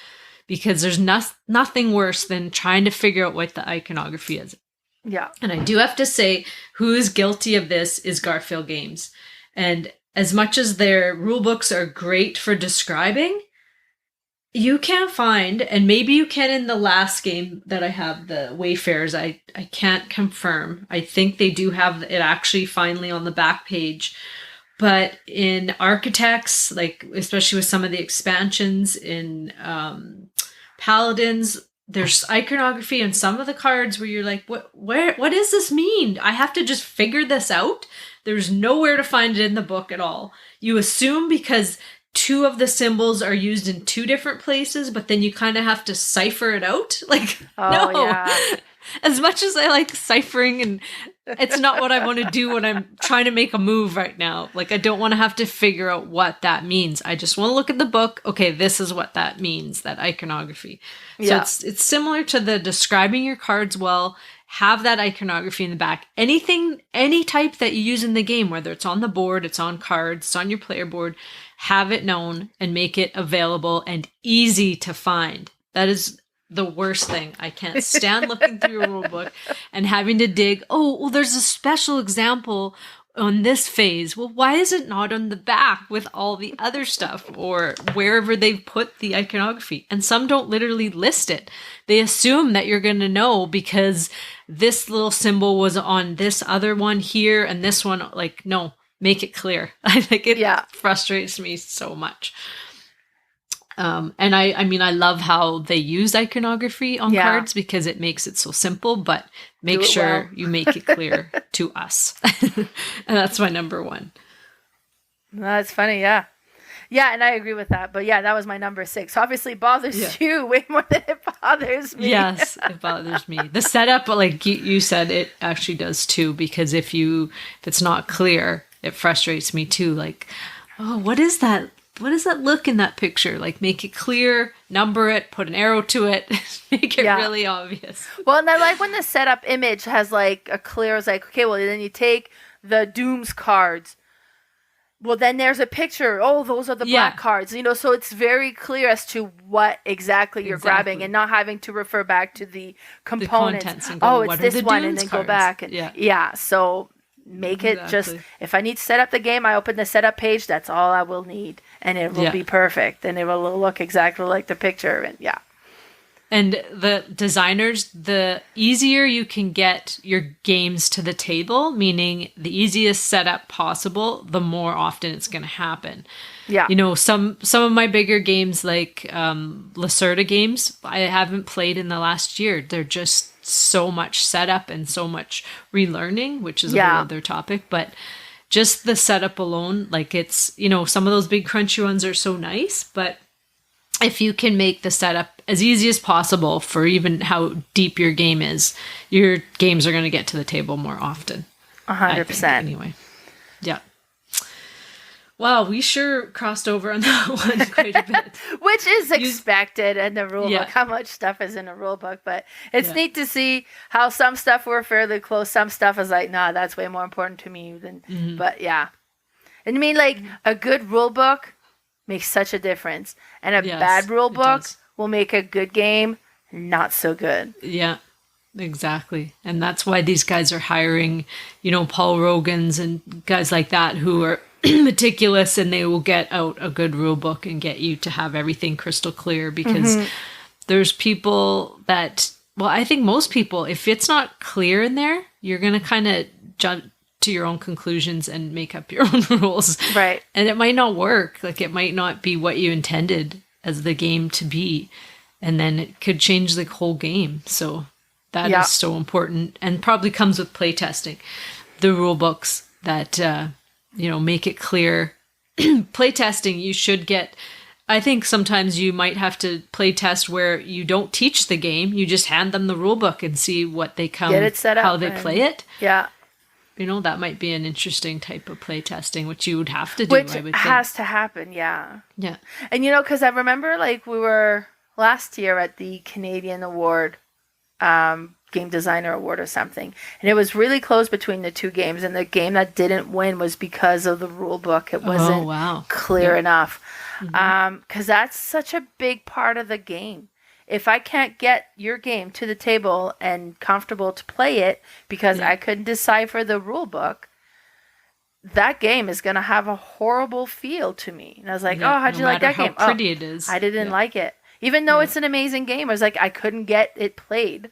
because there's nothing worse than trying to figure out what the iconography is. Yeah. And I do have to say, who is guilty of this is Garfield Games. And as much as their rule books are great for describing, you can't find, and maybe you can in the last game that I have, the Wayfarers, I can't confirm. I think they do have it actually finally on the back page. But in Architects, like especially with some of the expansions in Paladins, there's iconography on some of the cards where you're like, what does this mean? I have to just figure this out. There's nowhere to find it in the book at all. You assume because 2 of the symbols are used in 2 different places, but then you kind of have to cipher it out. Like, no. Yeah. As much as I like ciphering, and it's not what I want to do when I'm trying to make a move right now. Like, I don't want to have to figure out what that means. I just want to look at the book. Okay, this is what that means, that iconography. So it's similar to the describing your cards well. Have that iconography in the back. Anything, any type that you use in the game, whether it's on the board, it's on cards, it's on your player board, have it known and make it available and easy to find. That is the worst thing. I can't stand looking through a rule book and having to dig, oh, well, there's a special example on this phase. Well, why is it not on the back with all the other stuff or wherever they've put the iconography? And some don't literally list it. They assume that you're going to know because this little symbol was on this other one here and this one. Like, no, make it clear. I think it frustrates me so much. And I mean, I love how they use iconography on cards because it makes it so simple, but make sure you make it clear to us. And that's my number 1. That's funny. Yeah. Yeah. And I agree with that. But yeah, that was my number 6. Obviously bothers you way more than it bothers me. Yes, it bothers me. The setup, like you said, it actually does too, because if it's not clear, it frustrates me too. Like, oh, what is that? does that look in that picture? Like, make it clear, number it, put an arrow to it, make it really obvious. Well, and I like when the setup image has like a clear, it's like, okay, well, then you take the Dooms cards. Well, then there's a picture. Oh, those are the black cards. You know, so it's very clear as to what exactly you're grabbing and not having to refer back to the components. And go, it's this one, and then go back. And so make it just, if I need to set up the game, I open the setup page. That's all I will need. And it will be perfect. And it will look exactly like the picture. And And the designers, the easier you can get your games to the table, meaning the easiest setup possible, the more often it's going to happen. Yeah. You know, some of my bigger games, like Lacerda games, I haven't played in the last year. They're just so much setup and so much relearning, which is a whole other topic. But just the setup alone, like it's, you know, some of those big crunchy ones are so nice, but if you can make the setup as easy as possible for even how deep your game is, your games are going to get to the table more often. 100%. Anyway. Yeah. Wow, we sure crossed over on that one quite a bit. Which is expected in the rulebook, how much stuff is in a rulebook. But it's neat to see how some stuff were fairly close. Some stuff is like, nah, that's way more important to me than, but yeah. And I mean, like, a good rulebook makes such a difference. And a bad rule book will make a good game not so good. Yeah, exactly. And that's why these guys are hiring, you know, Paul Rogans and guys like that who are meticulous, and they will get out a good rule book and get you to have everything crystal clear, because there's people that, well, I think most people, if it's not clear in there, you're going to kind of jump to your own conclusions and make up your own rules. Right. And it might not work. Like, it might not be what you intended as the game to be. And then it could change the whole game. So that is so important, and probably comes with playtesting. The rule books that, you know, make it clear. Playtesting, you should get, I think sometimes you might have to play test where you don't teach the game. You just hand them the rule book and see what they come, get it set up, how they play it. Yeah. You know, that might be an interesting type of play testing, which you would have to do, which I would think. Has to happen, yeah. Yeah. And, you know, because I remember, like, we were last year at the Canadian Award, Game Designer Award or something, and it was really close between the two games, and the game that didn't win was because of the rule book. It wasn't clear enough. Because that's such a big part of the game. If I can't get your game to the table and comfortable to play it because I couldn't decipher the rule book, that game is going to have a horrible feel to me. And I was like, how'd you like that game? How pretty it is. I didn't like it. Even though it's an amazing game, I was like, I couldn't get it played.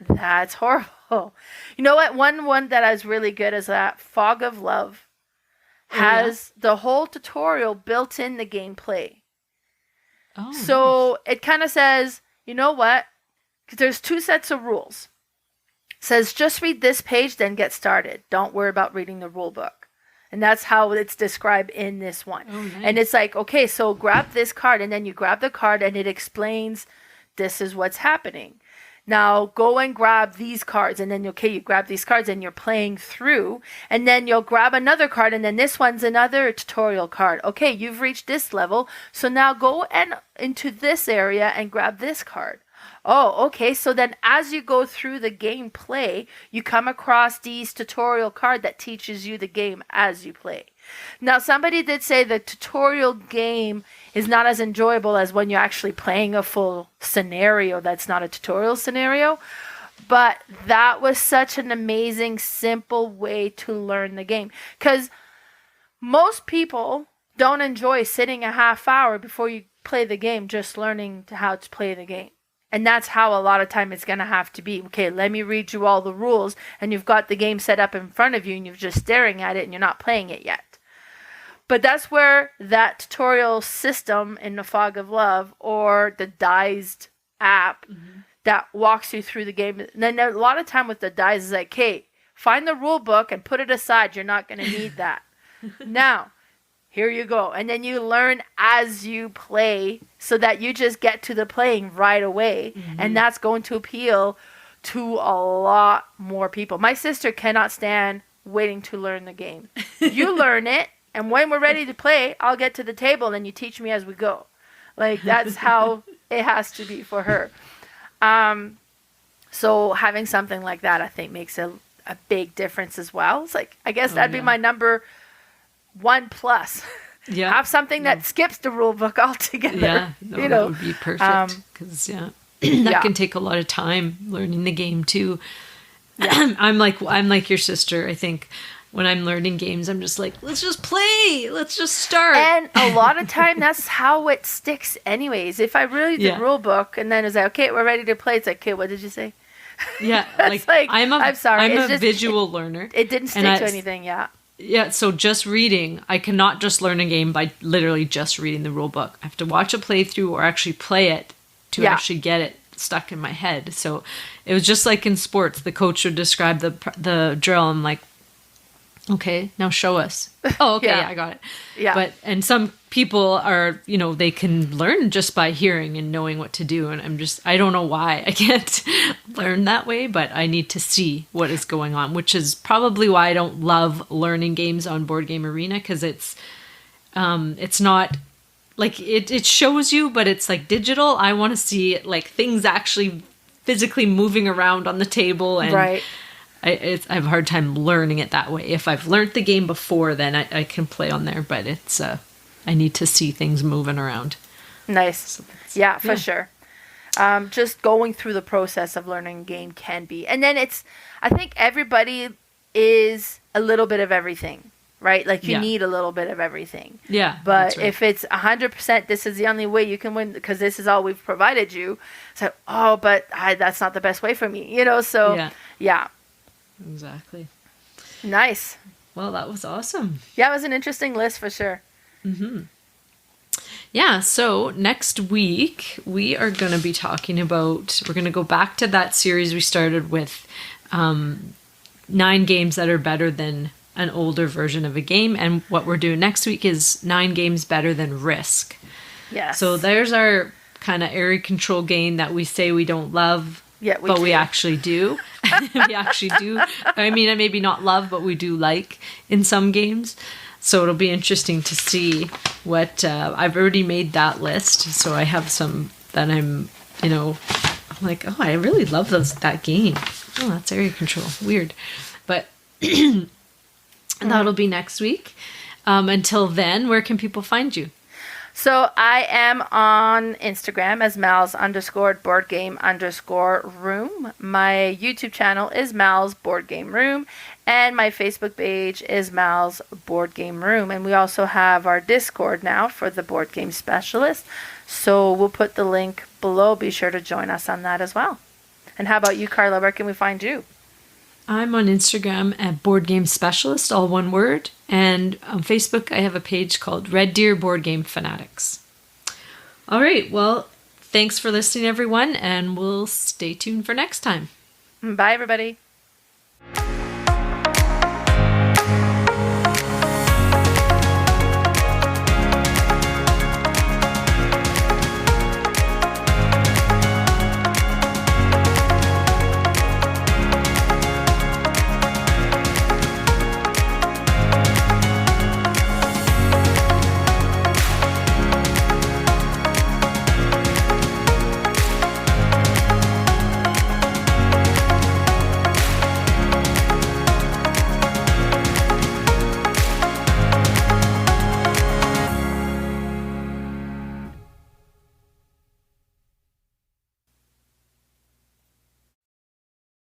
That's horrible. You know what? One that is really good is that Fog of Love has the whole tutorial built in the gameplay. Oh, so it kind of says, you know what? 'Cause there's two sets of rules. It says just read this page, then get started. Don't worry about reading the rule book. And that's how it's described in this one. Oh, nice. And it's like, okay, so grab this card, and then you grab the card and it explains this is what's happening. Now go and grab these cards, and then you grab these cards and you're playing through, and then you'll grab another card, and then this one's another tutorial card. Okay, you've reached this level, so now go and into this area and grab this card. Oh, okay, so then as you go through the gameplay, you come across these tutorial card that teaches you the game as you play. Now, somebody did say the tutorial game is not as enjoyable as when you're actually playing a full scenario that's not a tutorial scenario. But that was such an amazing, simple way to learn the game. Because most people don't enjoy sitting a half hour before you play the game just learning how to play the game. And that's how a lot of time it's going to have to be. Okay, let me read you all the rules, and you've got the game set up in front of you, and you're just staring at it, and you're not playing it yet. But that's where that tutorial system in the Fog of Love, or the Diced app that walks you through the game. And then a lot of time with the Dice is like, okay, find the rule book and put it aside. You're not going to need that. Now, here you go. And then you learn as you play so that you just get to the playing right away. And that's going to appeal to a lot more people. My sister cannot stand waiting to learn the game. You learn it. And when we're ready to play, I'll get to the table and you teach me as we go. Like, that's how it has to be for her. So having something like that, I think, makes a big difference as well. It's like, I guess that'd be my number 1 plus. Yeah. Have something that skips the rule book altogether. Yeah, no, that would be perfect. Because, that can take a lot of time learning the game, too. Yeah. I'm like your sister, I think. When I'm learning games, I'm just like, let's just play. Let's just start. And a lot of time, that's how it sticks anyways. If I really did rule book and then it's like, okay, we're ready to play. It's like, okay, what did you say? Yeah. I'm sorry. I'm a visual learner. It didn't stick to anything, yeah. Yeah, so just reading, I cannot just learn a game by literally just reading the rule book. I have to watch a playthrough or actually play it to actually get it stuck in my head. So it was just like in sports. The coach would describe the drill. I'm like, okay, now show us. Oh, okay, I got it. Yeah. And some people are, they can learn just by hearing and knowing what to do. And I don't know why I can't learn that way, but I need to see what is going on, which is probably why I don't love learning games on Board Game Arena, because it's not like it shows you, but it's like digital. I want to see like things actually physically moving around on the table, and right. I have a hard time learning it that way. If I've learned the game before, then I can play on there, but it's I need to see things moving around. Nice. So for sure. Just going through the process of learning a game can be. And then I think everybody is a little bit of everything, right? Like you need a little bit of everything. Yeah. But if it's 100%, this is the only way you can win because this is all we've provided you. So, but that's not the best way for me, so yeah. Exactly. Nice. Well, that was awesome. Yeah, it was an interesting list for sure. Mm-hmm. Yeah, so next week we are going to be talking about, we're going to go back to that series we started with 9 games that are better than an older version of a game. And what we're doing next week is 9 games better than Risk. Yes. So there's our kind of area control game that we say we don't love, but we actually do. We actually do. I mean, maybe not love, but we do like in some games. So it'll be interesting to see what I've already made that list. So I have some that I'm like, oh, I really love that game. Oh, that's area control. Weird. But that'll be next week. Until then, where can people find you? So I am on Instagram as Mal's_boardgame_room. My YouTube channel is Mal's Board Game Room. And my Facebook page is Mal's Board Game Room. And we also have our Discord now for the Board Game Specialist. So we'll put the link below. Be sure to join us on that as well. And how about you, Carla? Where can we find you? I'm on Instagram at Board Game Specialist, all one word. And on Facebook, I have a page called Red Deer Board Game Fanatics. All right. Well, thanks for listening, everyone. And we'll stay tuned for next time. Bye, everybody.